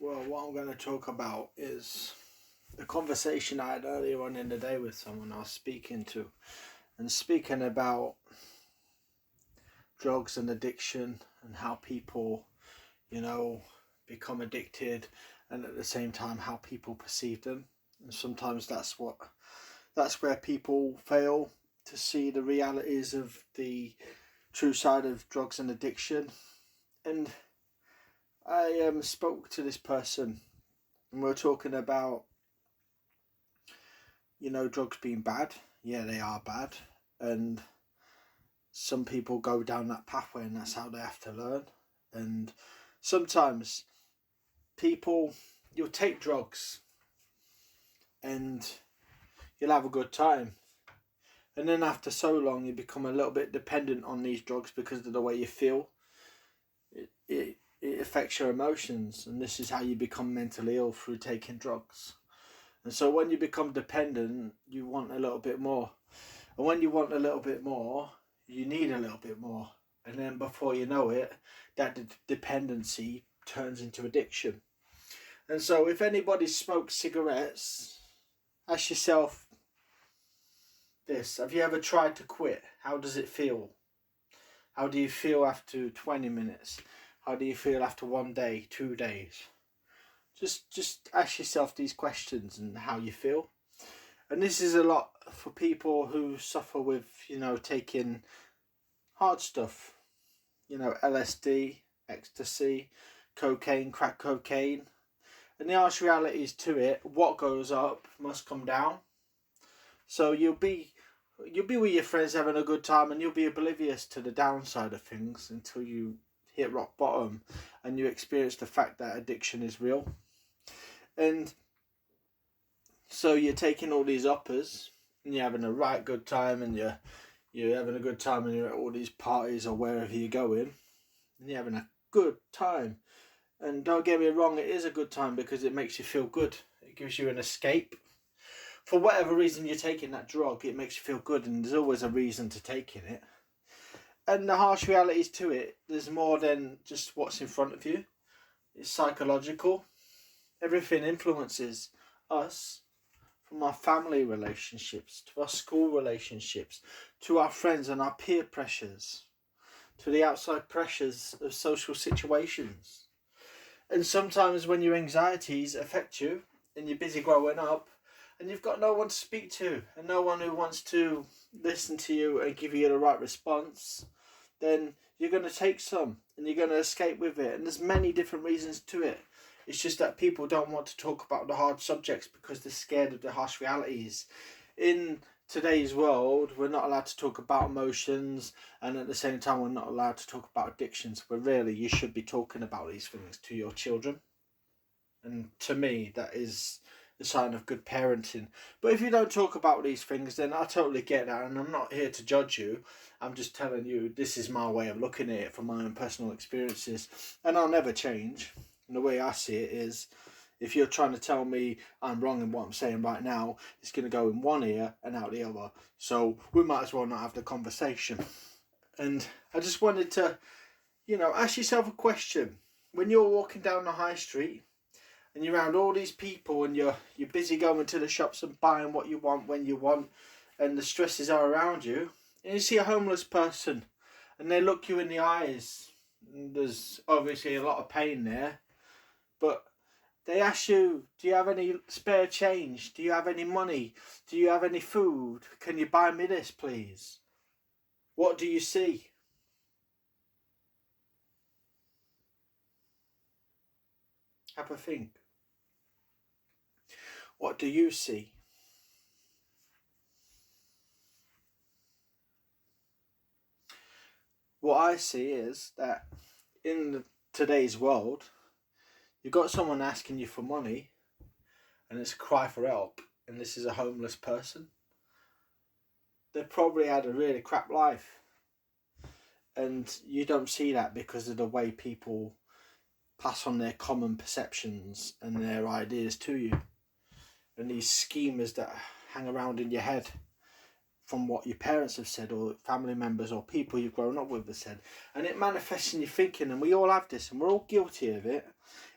Well, what I'm going to talk about is the conversation I had earlier on in the day with someone I was speaking to, and speaking about drugs and addiction and how people, become addicted, and at the same time how people perceive them. And sometimes that's where people fail to see the realities of the true side of drugs and addiction. And I spoke to this person, and we were talking about, drugs being bad. Yeah, they are bad. And some people go down that pathway and that's how they have to learn. And sometimes you'll take drugs and you'll have a good time. And then after so long, you become a little bit dependent on these drugs because of the way you feel. It affects your emotions, and this is how you become mentally ill, through taking drugs. And so when you become dependent, you want a little bit more. And when you want a little bit more, you need a little bit more. And then before you know it, that dependency turns into addiction. And so if anybody smokes cigarettes, ask yourself this: have you ever tried to quit? How does it feel? How do you feel after 20 minutes? How do you feel after 1 day, 2 days? Just ask yourself these questions and how you feel. And this is a lot for people who suffer with, taking hard stuff. LSD, ecstasy, cocaine, crack cocaine. And the harsh realities to it: what goes up must come down. So you'll be with your friends having a good time, and you'll be oblivious to the downside of things until you hit rock bottom and you experience the fact that addiction is real. And so you're taking all these uppers and you're having a right good time, and you're having a good time, and you're at all these parties or wherever you're going, and you're having a good time. And don't get me wrong, it is a good time because it makes you feel good. It gives you an escape. For whatever reason you're taking that drug, it makes you feel good, and there's always a reason to taking it. And the harsh realities to it: there's more than just what's in front of you. It's psychological. Everything influences us, from our family relationships, to our school relationships, to our friends and our peer pressures, to the outside pressures of social situations. And sometimes when your anxieties affect you and you're busy growing up and you've got no one to speak to and no one who wants to listen to you and give you the right response, then you're going to take some and you're going to escape with it. And there's many different reasons to it. It's just that people don't want to talk about the hard subjects because they're scared of the harsh realities. In today's world, we're not allowed to talk about emotions, and at the same time we're not allowed to talk about addictions, but really you should be talking about these things to your children. And to me, that is the sign of good parenting. But if you don't talk about these things, then I totally get that, and I'm not here to judge you. I'm just telling you this is my way of looking at it from my own personal experiences, and I'll never change. And the way I see it is, if you're trying to tell me I'm wrong in what I'm saying right now, it's going to go in one ear and out the other. So we might as well not have the conversation. And I just wanted to, ask yourself a question. When you're walking down the high street and you're around all these people and you're busy going to the shops and buying what you want when you want, and the stresses are around you, and you see a homeless person and they look you in the eyes, and there's obviously a lot of pain there, but they ask you, do you have any spare change? Do you have any money? Do you have any food? Can you buy me this, please? What do you see? Have a think. What do you see? What I see is that in today's world, you've got someone asking you for money, and it's a cry for help, and this is a homeless person. They've probably had a really crap life, and you don't see that because of the way people pass on their common perceptions and their ideas to you, and these schemers that hang around in your head from what your parents have said, or family members, or people you've grown up with have said, and it manifests in your thinking. And we all have this, and we're all guilty of it.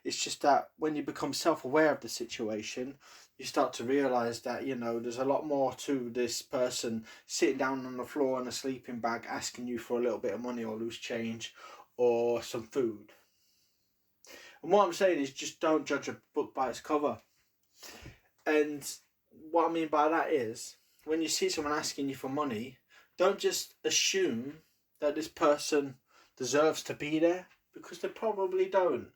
It's just that when you become self-aware of the situation, you start to realise that, you know, there's a lot more to this person sitting down on the floor in a sleeping bag asking you for a little bit of money or loose change or some food. And what I'm saying is, just don't judge a book by its cover. And what I mean by that is, when you see someone asking you for money, don't just assume that this person deserves to be there, because they probably don't.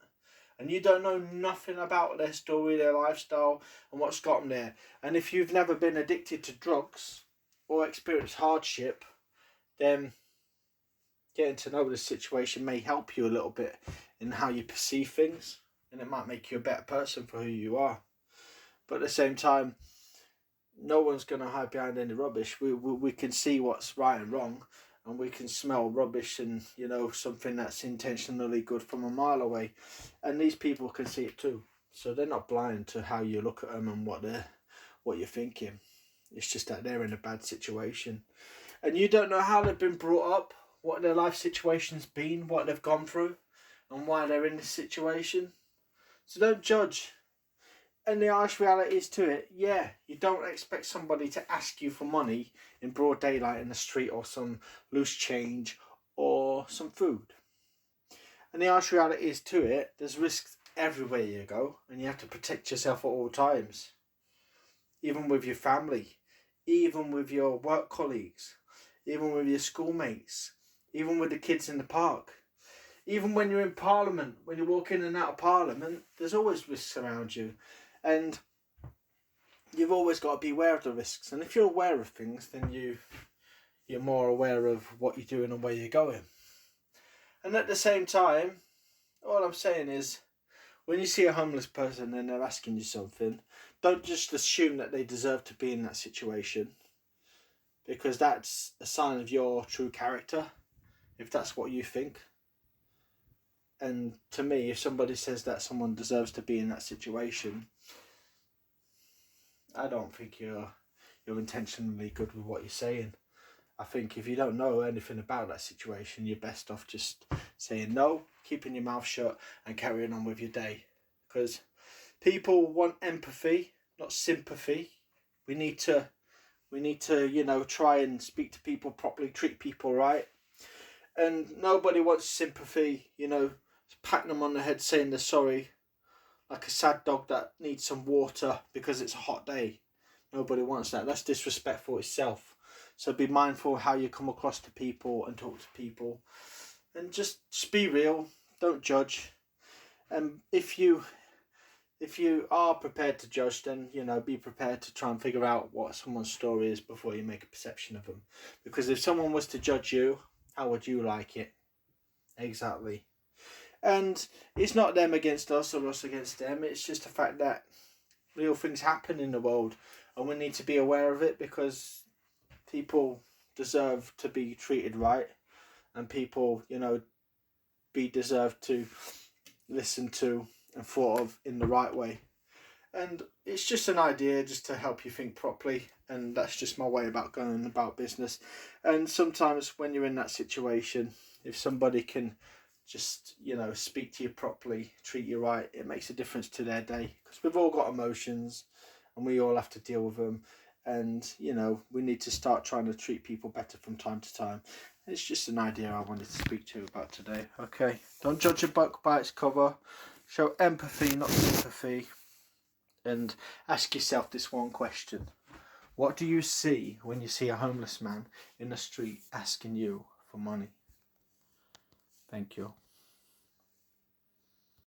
And you don't know nothing about their story, their lifestyle, and what's got them there. And if you've never been addicted to drugs or experienced hardship, then getting to know the situation may help you a little bit in how you perceive things, and it might make you a better person for who you are. But at the same time, no one's going to hide behind any rubbish. We can see what's right and wrong, and we can smell rubbish and, you know, something that's intentionally good from a mile away. And these people can see it too. So they're not blind to how you look at them and what you're thinking. It's just that they're in a bad situation. And you don't know how they've been brought up, what their life situation's been, what they've gone through, and why they're in this situation. So don't judge. And the harsh reality is to it, yeah, you don't expect somebody to ask you for money in broad daylight in the street, or some loose change, or some food. And the harsh reality is to it, there's risks everywhere you go, and you have to protect yourself at all times. Even with your family, even with your work colleagues, even with your schoolmates, even with the kids in the park. Even when you're in Parliament, when you walk in and out of Parliament, there's always risks around you. And you've always got to be aware of the risks. And if you're aware of things, then you're more aware of what you're doing and where you're going. And at the same time, all I'm saying is, when you see a homeless person and they're asking you something, don't just assume that they deserve to be in that situation, because that's a sign of your true character, if that's what you think. And to me, if somebody says that someone deserves to be in that situation, I don't think you're intentionally good with what you're saying. I think if you don't know anything about that situation, you're best off just saying no, keeping your mouth shut, and carrying on with your day. Because people want empathy, not sympathy. We need to, you know, try and speak to people properly, treat people right. And nobody wants sympathy, you know, patting them on the head saying they're sorry, like a sad dog that needs some water because it's a hot day. Nobody wants that. That's disrespectful itself. So be mindful how you come across to people and talk to people, and just be real. Don't judge. And if you are prepared to judge, then, you know, be prepared to try and figure out what someone's story is before you make a perception of them. Because if someone was to judge you, how would you like it? Exactly. And it's not them against us or us against them. It's just the fact that real things happen in the world, and we need to be aware of it, because people deserve to be treated right, and people, you know, deserve to listen to and thought of in the right way. And it's just an idea just to help you think properly, and that's just my way about going about business. And sometimes when you're in that situation, if somebody can just, you know, speak to you properly, treat you right, it makes a difference to their day, because we've all got emotions and we all have to deal with them. And, you know, we need to start trying to treat people better from time to time. It's just an idea I wanted to speak to you about today. Okay, don't judge a book by its cover. Show empathy, not sympathy. And ask yourself this one question. What do you see when you see a homeless man in the street asking you for money? Thank you.